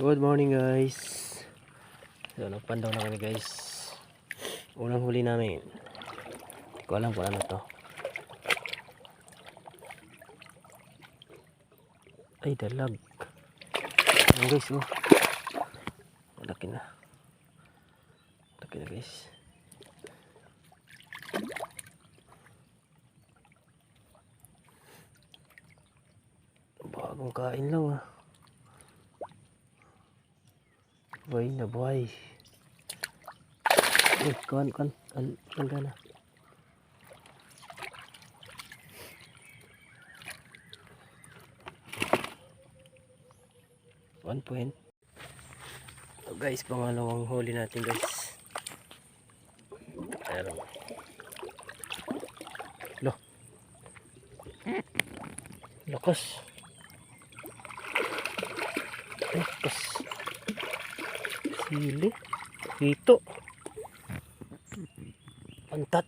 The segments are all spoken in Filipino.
Good morning guys. So nagpandaw na kami guys. Unang huli namin. Hindi ko alam kung ano to. Ay dalag. Ayan guys oh. Malaki na. Malaki na guys. Bagong kain lang ah. Buhay na buhay. Uy, kan gana. One point. So guys, pangalawang huli natin guys. Ayan. Loh. Lakas. Lakas. Sili. Hito. Pantat.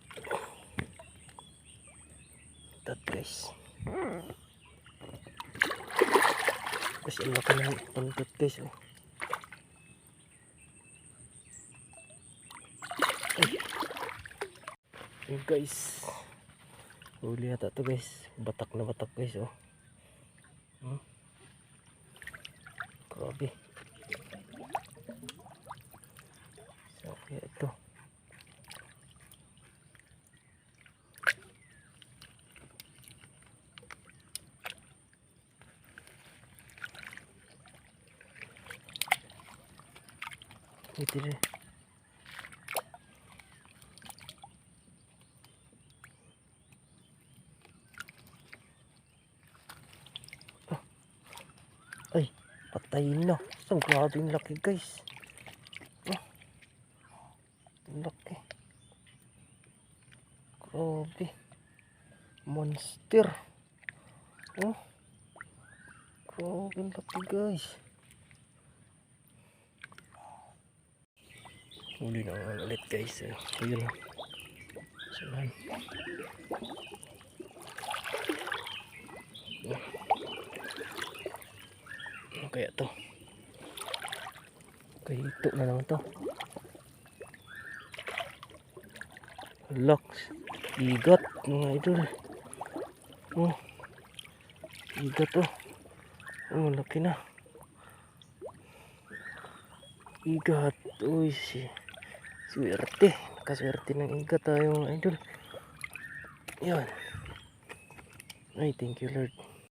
Pantat guys. Kasi ang laki ng pantat guys oh. Ay guys. Huli yata to guys. Batak na batak guys oh. Grabe. So kaya ito. Ito rin. Ay, patayin na. Ang grabe yung laki guys. Laki. Grabe. Monster. Oh. Grabe yung laki guys. Huli na ulit guys. Ayun na. Saan? Ano kaya to? Kahito na naman to. Locks. Igat mga idol. Oh. Igat oh. Oh, laki na. Igat. Uy, swerte. Kaswerte ng igat tayo mga idol. Yan. Ay, thank you Lord.